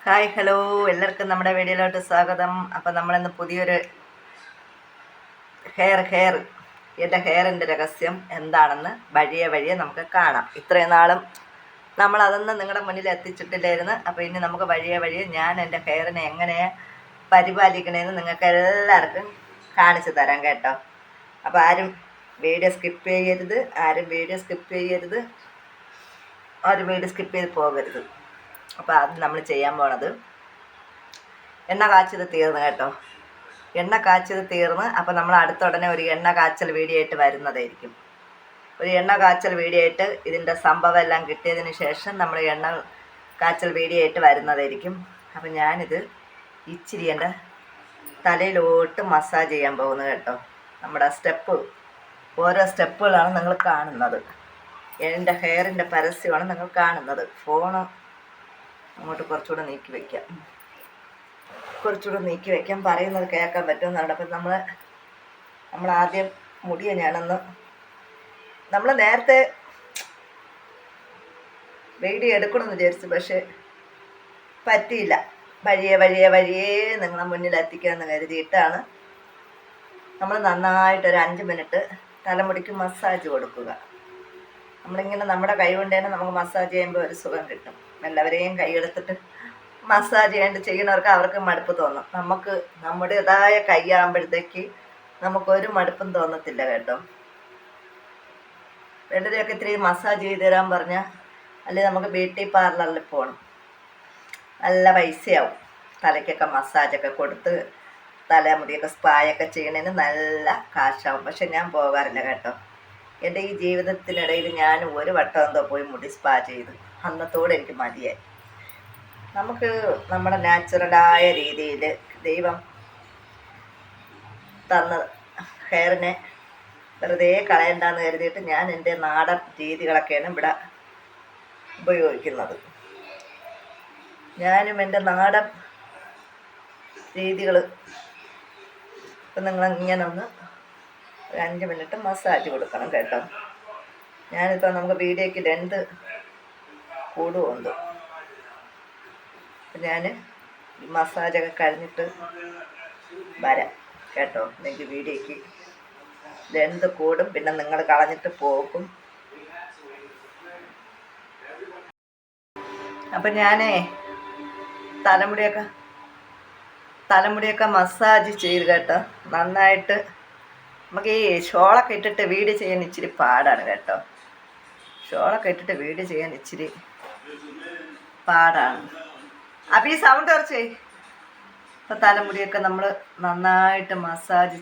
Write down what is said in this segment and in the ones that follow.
Hi hello എല്ലാവർക്കും നമ്മുടെ വീഡിയോയിലോട്ട് സ്വാഗതം. അപ്പം നമ്മളിന്ന് പുതിയൊരു എൻ്റെ ഹെയറിൻ്റെ രഹസ്യം എന്താണെന്ന് വഴിയെ നമുക്ക് കാണാം. ഇത്രയും നാളും നമ്മളതൊന്നും നിങ്ങളുടെ മുന്നിൽ എത്തിച്ചിട്ടില്ലായിരുന്നു. അപ്പോൾ ഇനി നമുക്ക് വഴിയെ ഞാൻ എൻ്റെ ഹെയറിനെ എങ്ങനെ പരിപാലിക്കണമെന്ന് നിങ്ങൾക്ക് എല്ലാവർക്കും കാണിച്ചു തരാം കേട്ടോ. അപ്പോൾ ആരും വീഡിയോ സ്കിപ്പ് ചെയ്യരുത്, ആരും വീഡിയോ സ്കിപ്പ് ചെയ്ത് പോകരുത്. അപ്പോൾ അത് നമ്മൾ ചെയ്യാൻ പോണത് എണ്ണ കാച്ചത് തീർന്ന് കേട്ടോ. എണ്ണ കാച്ചത് തീർന്ന് അപ്പോൾ നമ്മൾ അടുത്ത ഉടനെ ഒരു എണ്ണ കാച്ചൽ വീഡിയോ ആയിട്ട് വരുന്നതായിരിക്കും. ഒരു എണ്ണ കാച്ചൽ വീഡിയോ ആയിട്ട് ഇതിൻ്റെ സംഭവം എല്ലാം കിട്ടിയതിന് ശേഷം നമ്മൾ എണ്ണ കാച്ചൽ വീഡിയോ ആയിട്ട് വരുന്നതായിരിക്കും. അപ്പോൾ ഞാനിത് ഇച്ചിരി എൻ്റെ തലയിലോട്ട് മസാജ് ചെയ്യാൻ പോകുന്നത് കേട്ടോ. നമ്മുടെ ഓരോ സ്റ്റെപ്പുകളാണ് നിങ്ങൾ കാണുന്നത്. എൻ്റെ ഹെയറിൻ്റെ പരസ്യമാണ് നിങ്ങൾ കാണുന്നത്. ഫോണ് അങ്ങോട്ട് കുറച്ചുകൂടെ നീക്കി വയ്ക്കാം, പറയുന്നത് കേൾക്കാൻ പറ്റുമെന്നാണ്. അപ്പം നമ്മൾ ആദ്യം മുടിയെ നമ്മൾ നേരത്തെ വീഡിയോ എടുക്കണമെന്ന് വിചാരിച്ചു, പക്ഷേ പറ്റിയില്ല. വഴിയെ നിങ്ങളെ മുന്നിൽ എത്തിക്കാമെന്ന് കരുതിയിട്ടാണ് നമ്മൾ നന്നായിട്ട് ഒരു 5 മിനിറ്റ് തലമുടിക്ക് മസാജ് കൊടുക്കുക. നമ്മളിങ്ങനെ നമ്മുടെ കൈ കൊണ്ട് തന്നെ നമുക്ക് മസാജ് ചെയ്യുമ്പോൾ ഒരു സുഖം കിട്ടും. എല്ലാവരെയും കൈയെടുത്തിട്ട് മസാജ് ചെയ്യുന്നവർക്ക് അവർക്ക് മടുപ്പ് തോന്നും. നമുക്ക് നമ്മുടേതായ കൈയാകുമ്പോഴത്തേക്ക് നമുക്കൊരു മടുപ്പും തോന്നത്തില്ല കേട്ടോ. വെള്ളരെയൊക്കെ ഇത്തിരി മസാജ് ചെയ്ത് തരാൻ പറഞ്ഞാൽ അല്ലെങ്കിൽ നമുക്ക് ബ്യൂട്ടി പാർലറിൽ പോകണം, നല്ല പൈസയാവും. തലയ്ക്കൊക്കെ മസാജൊക്കെ കൊടുത്ത് തലമുടിയൊക്കെ സ്പായൊക്കെ ചെയ്യണതിന് നല്ല കാശാവും. പക്ഷെ ഞാൻ പോകാറില്ല കേട്ടോ. എൻ്റെ ഈ ജീവിതത്തിനിടയിൽ ഞാൻ ഒരു വട്ടം എന്തോ പോയി മുടി സ്പാ ചെയ്തു, അന്നത്തോടെ എനിക്ക് മതിയായി. നമുക്ക് നമ്മുടെ നാച്ചുറലായ രീതിയിൽ ദൈവം തന്ന ഹെയറിനെ വെറുതെ കളയണ്ടെന്ന് കരുതിയിട്ട് ഞാൻ എൻ്റെ നാടൻ രീതികളൊക്കെയാണ് ഇവിടെ ഉപയോഗിക്കുന്നത്. ഞാനും എൻ്റെ നാടൻ രീതികൾ ഇപ്പം നിങ്ങളിങ്ങനെ ഒന്ന് ഒരു 5 മിനിറ്റ് മസാജ് കൊടുക്കണം കേട്ടോ. ഞാനിപ്പോൾ നമുക്ക് വീഡിയോയ്ക്ക് ലെന്ത് കൂടുമുണ്ട്. അപ്പം ഞാൻ ഈ മസാജൊക്കെ കഴിഞ്ഞിട്ട് വരാം കേട്ടോ. എനിക്ക് വീഡിയോയ്ക്ക് ലെന്ത് കൂടും, പിന്നെ നിങ്ങൾ കളഞ്ഞിട്ട് പോകും. അപ്പം ഞാനേ തലമുടിയൊക്കെ മസാജ് ചെയ്ത് കേട്ടോ. നന്നായിട്ട് നമുക്ക് ഈ ഷോളൊക്കെ ഇട്ടിട്ട് വീഡിയോ ചെയ്യാൻ ഇച്ചിരി പാടാണ് കേട്ടോ. അപ്പം ഈ സൗണ്ട് കുറച്ചേ. അപ്പം തലമുടിയൊക്കെ നമ്മൾ നന്നായിട്ട് മസാജ്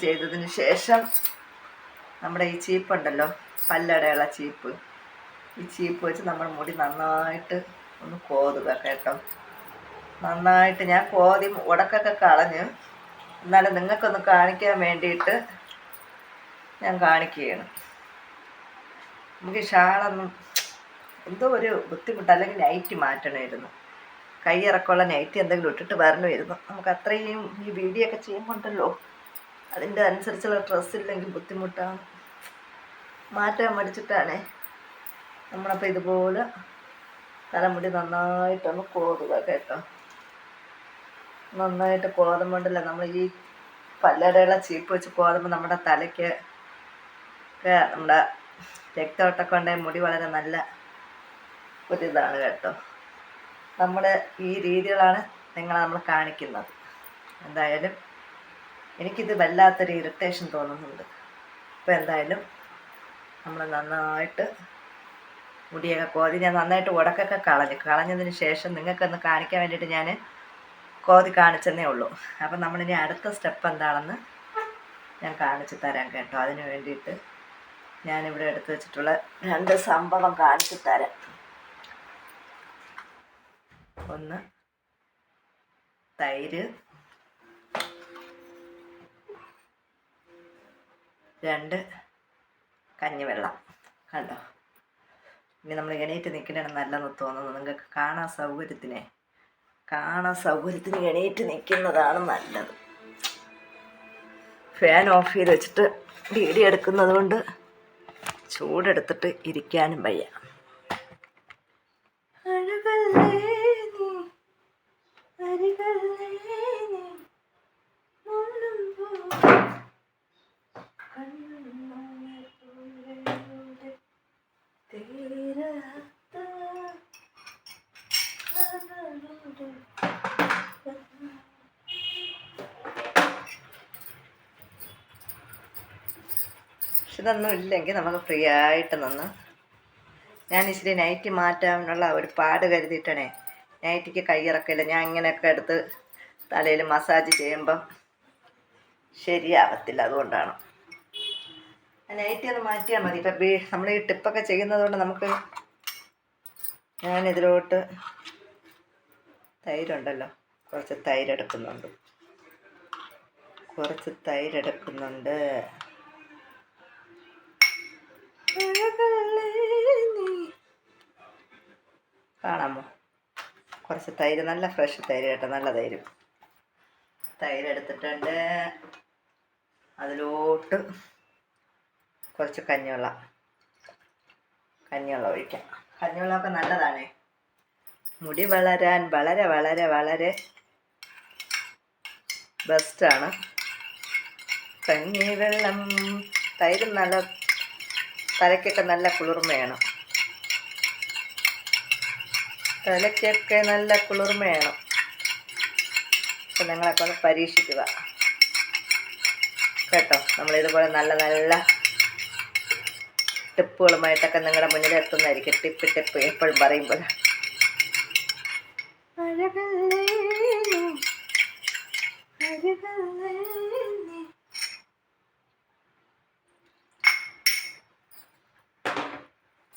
ചെയ്തതിന് ശേഷം നമ്മുടെ ഈ ചീപ്പുണ്ടല്ലോ, പല്ലടയുള്ള ചീപ്പ്, ഈ ചീപ്പ് വെച്ച് നമ്മൾ മുടി നന്നായിട്ട് ഒന്ന് കോതുക കേട്ടോ. നന്നായിട്ട് ഞാൻ കോതി ഉടക്കൊക്കെ കളഞ്ഞ്, എന്നാലും നിങ്ങൾക്കൊന്ന് കാണിക്കാൻ വേണ്ടിയിട്ട് ഞാൻ കാണിക്കുകയാണ്. നമുക്ക് ഷാളൊന്നും എന്തോ ഒരു ബുദ്ധിമുട്ട്, അല്ലെങ്കിൽ നൈറ്റി മാറ്റണമായിരുന്നു. കൈയിറക്കമുള്ള നൈറ്റി എന്തെങ്കിലും ഇട്ടിട്ട് വരണമായിരുന്നു. നമുക്ക് അത്രയും ഈ വീഡിയോ ഒക്കെ ചെയ്യുമ്പോണ്ടല്ലോ, അതിൻ്റെ അനുസരിച്ചുള്ള ഡ്രസ്സില്ലെങ്കിൽ ബുദ്ധിമുട്ടാണ്. മാറ്റാൻ മടിച്ചിട്ടാണേ നമ്മളപ്പോൾ ഇതുപോലെ തലമുടി നന്നായിട്ടൊന്ന് കോതുക കേട്ടോ. നന്നായിട്ട് കോതുമ്പോണ്ടല്ലോ, നമ്മൾ ഈ പല്ലടയുള്ള ചീപ്പ് വെച്ച് കോതുമ്പോൾ നമ്മുടെ തലയ്ക്ക് നമ്മുടെ രക്തയോട്ടമൊക്കെ ഉണ്ടെങ്കിൽ മുടി വളരെ നല്ല ഒരിതാണ് കേട്ടോ. നമ്മുടെ ഈ രീതികളാണ് നമ്മൾ കാണിക്കുന്നത്. എന്തായാലും എനിക്കിത് വല്ലാത്തൊരു ഇറിറ്റേഷൻ തോന്നുന്നുണ്ട്. അപ്പോൾ എന്തായാലും നമ്മൾ നന്നായിട്ട് മുടിയൊക്കെ കോതി ഞാൻ നന്നായിട്ട് ഉടക്കൊക്കെ കളഞ്ഞതിന് ശേഷം നിങ്ങൾക്കൊന്ന് കാണിക്കാൻ വേണ്ടിയിട്ട് ഞാൻ കോതി കാണിച്ചെന്നേ ഉള്ളൂ. അപ്പം നമ്മളിനി അടുത്ത സ്റ്റെപ്പ് എന്താണെന്ന് ഞാൻ കാണിച്ചു തരാം കേട്ടോ. അതിന് വേണ്ടിയിട്ട് ഞാനിവിടെ എടുത്ത് വെച്ചിട്ടുള്ള 2 സംഭവം കാണിച്ചു തരാം. ഒന്ന് തൈര്, 2 കഞ്ഞിവെള്ളം കണ്ടോ. ഇനി നമ്മൾ എണീറ്റ് നിൽക്കണതാണ് നല്ലതെന്ന് തോന്നുന്നു. നിങ്ങൾക്ക് കാണാൻ സൗകര്യത്തിന് എണീറ്റ് നിൽക്കുന്നതാണ് നല്ലത്. ഫാൻ ഓഫ് ചെയ്ത് വെച്ചിട്ട് വീഡിയോ എടുക്കുന്നത് കൊണ്ട് ചൂടെടുത്തിട്ട് ഇരിക്കാനും വയ്യ. അഴകല്ലേ ഇതൊന്നും ഇല്ലെങ്കിൽ നമുക്ക് ഫ്രീ ആയിട്ട് നിന്ന് ഞാൻ ഇച്ചിരി നൈറ്റി മാറ്റാനുള്ള ഒരു പാട് കരുതിയിട്ടാണേ നൈറ്റിക്ക് കൈയിറക്കില്ല. ഞാൻ ഇങ്ങനെയൊക്കെ എടുത്ത് തലയിൽ മസാജ് ചെയ്യുമ്പം ശരിയാവത്തില്ല. അതുകൊണ്ടാണ് നൈറ്റി ഒന്ന് മാറ്റിയാൽ മതി. ഇപ്പം നമ്മൾ ഈ ടിപ്പൊക്കെ ചെയ്യുന്നതുകൊണ്ട് നമുക്ക് ഞാനിതിലോട്ട് തൈരുണ്ടല്ലോ, കുറച്ച് തൈരെടുക്കുന്നുണ്ട്. കാണാമോ? കുറച്ച് തൈര്, നല്ല ഫ്രഷ് തൈര് കേട്ടോ, നല്ല തൈരെടുത്തിട്ടുണ്ട്. അതിലോട്ട് കുറച്ച് കഞ്ഞിവെള്ളം ഒഴിക്കാം. കഞ്ഞിവെള്ളമൊക്കെ നല്ലതാണേ, മുടി വളരാൻ വളരെ വളരെ വളരെ ബെസ്റ്റാണ് കഞ്ഞിവെള്ളം. തൈര് നല്ല തലയ്ക്കൊക്കെ നല്ല കുളിർമയാണ്. അപ്പം നിങ്ങളൊക്കെ ഒന്ന് പരീക്ഷിക്കുക കേട്ടോ. നമ്മളിതുപോലെ നല്ല നല്ല ടിപ്പുകളുമായിട്ടൊക്കെ നിങ്ങളുടെ മുന്നിൽ എത്തുന്നതായിരിക്കും. ടിപ്പ് എപ്പോഴും പറയുമ്പോൾ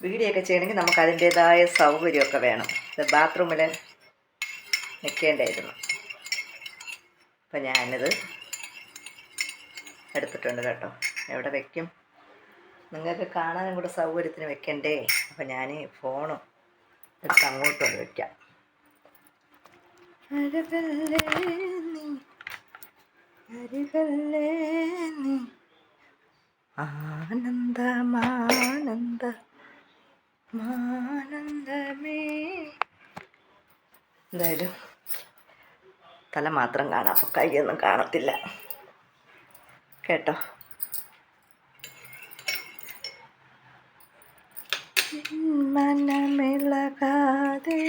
വീഡിയോ ഒക്കെ ചെയ്യണമെങ്കിൽ നമുക്ക് അതിൻ്റേതായ സൗകര്യമൊക്കെ വേണം. ഇത് ബാത്റൂമിൽ നിൽക്കേണ്ടായിരുന്നു. അപ്പം ഞാനിത് എടുത്തിട്ടുണ്ട് കേട്ടോ. എവിടെ വയ്ക്കും? നിങ്ങൾക്ക് കാണാനും കൂടെ സൗകര്യത്തിന് വെക്കണ്ടേ. അപ്പം ഞാൻ ഫോണും എടുത്ത് അങ്ങോട്ടൊന്ന് വയ്ക്കാം. ആനന്ദമേ. എന്തായാലും തല മാത്രം കാണാം, അപ്പോൾ കൈയൊന്നും കാണത്തില്ല കേട്ടോ. മനമിളകാതെ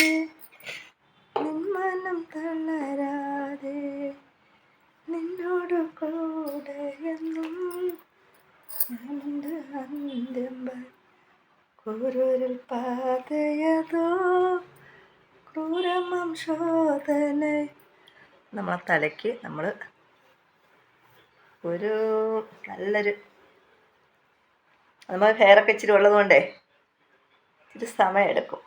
മനം തളരാതെ നിന്നോട് കൂടെയെന്നും അന്ത്യം കൂരൂരിൽ പാതയതോ ക്രൂരമം ശോധന. നമ്മളെ തലയ്ക്ക് നമ്മൾ ഒരു നല്ലൊരു നമ്മൾ ഹെയറൊക്കെ ഇച്ചിരി ഉള്ളതുകൊണ്ടേ ഇച്ചിരി സമയമെടുക്കും.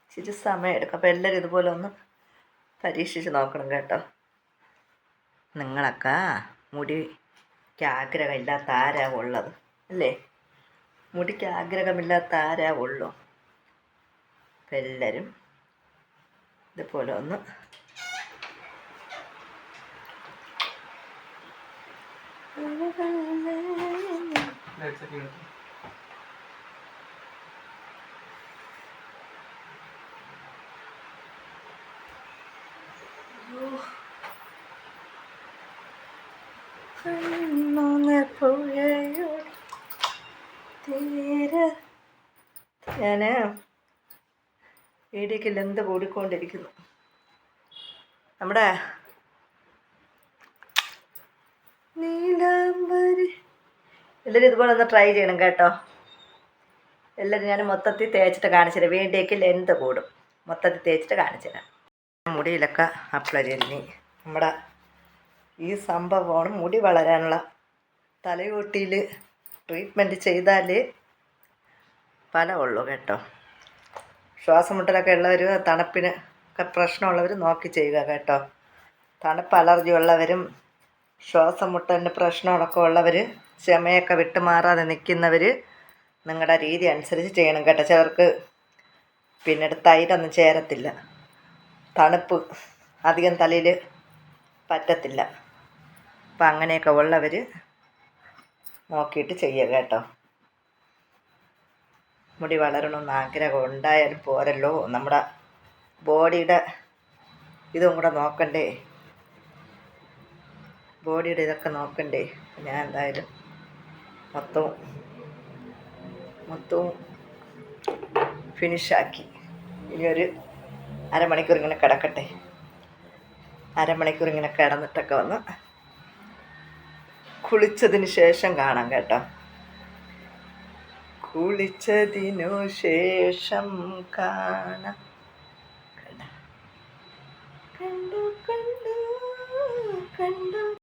ഇച്ചിരി സമയമെടുക്കും. അപ്പോൾ എല്ലാവരും ഇതുപോലെ ഒന്ന് പരീക്ഷിച്ച് നോക്കണം കേട്ടോ. നിങ്ങളൊക്കെ മുടിക്ക് ആഗ്രഹമില്ലാത്ത ആരാ ഉള്ളത് അല്ലേ? മുടിക്ക് ആഗ്രഹമില്ലാത്ത ആരാ ഉള്ളൂ? അപ്പം എല്ലാവരും ഇതുപോലെ ഒന്ന് ഞാൻ വീഡിയോക്ക് ലെന്ത് കൂടിക്കൊണ്ടിരിക്കുന്നു. നമ്മുടെ നീലാംബരി എല്ലാവരും ഇതുപോലെ ഒന്ന് ട്രൈ ചെയ്യണം കേട്ടോ. എല്ലാവരും ഞാൻ മൊത്തത്തിൽ തേച്ചിട്ട് കാണിച്ചുതരാം. വീഡിയോക്ക് ലെന്ത് കൂടും, മൊത്തത്തിൽ തേച്ചിട്ട് കാണിച്ചുതരാം. മുടിയിലൊക്കെ അപ്ലൈ ചെയ്ത് നമ്മുടെ ഈ സംഭവമാണ് മുടി വളരാനുള്ള. തലയോട്ടിയിൽ ട്രീറ്റ്മെൻറ്റ് ചെയ്താൽ ഫലമുള്ളൂ കേട്ടോ. ശ്വാസമുട്ടലൊക്കെ ഉള്ളവർ, തണുപ്പിന് ഒക്കെ പ്രശ്നമുള്ളവർ നോക്കി ചെയ്യുക കേട്ടോ. തണുപ്പ് അലർജി ഉള്ളവരും ശ്വാസം മുട്ടലിന് പ്രശ്നമൊക്കെ ഉള്ളവർ, ചുമയൊക്കെ വിട്ടുമാറാതെ നിൽക്കുന്നവർ നിങ്ങളുടെ രീതി അനുസരിച്ച് ചെയ്യണം കേട്ടോ. ചിലർക്ക് പിന്നീട് തൈരൊന്നും ചേരത്തില്ല, തണുപ്പ് അധികം തലയിൽ പറ്റത്തില്ല. അപ്പം അങ്ങനെയൊക്കെ ഉള്ളവർ നോക്കിയിട്ട് ചെയ്യുക കേട്ടോ. മുടി വളരണമെന്ന് ആഗ്രഹം ഉണ്ടായാലും പോരല്ലോ, നമ്മുടെ ബോഡിയുടെ ഇതും കൂടെ നോക്കണ്ടേ, ബോഡിയുടെ ഇതൊക്കെ നോക്കണ്ടേ. ഞാൻ എന്തായാലും മൊത്തവും ഫിനിഷാക്കി. ഇനിയൊരു അരമണിക്കൂർ ഇങ്ങനെ കിടക്കട്ടെ. അരമണിക്കൂർ ഇങ്ങനെ കിടന്നിട്ടൊക്കെ വന്ന് കുളിച്ചതിന് ശേഷം കാണാം കേട്ടോ. കുളിച്ചതിനു ശേഷം കാണാം. കണ്ടു കണ്ടു കണ്ടു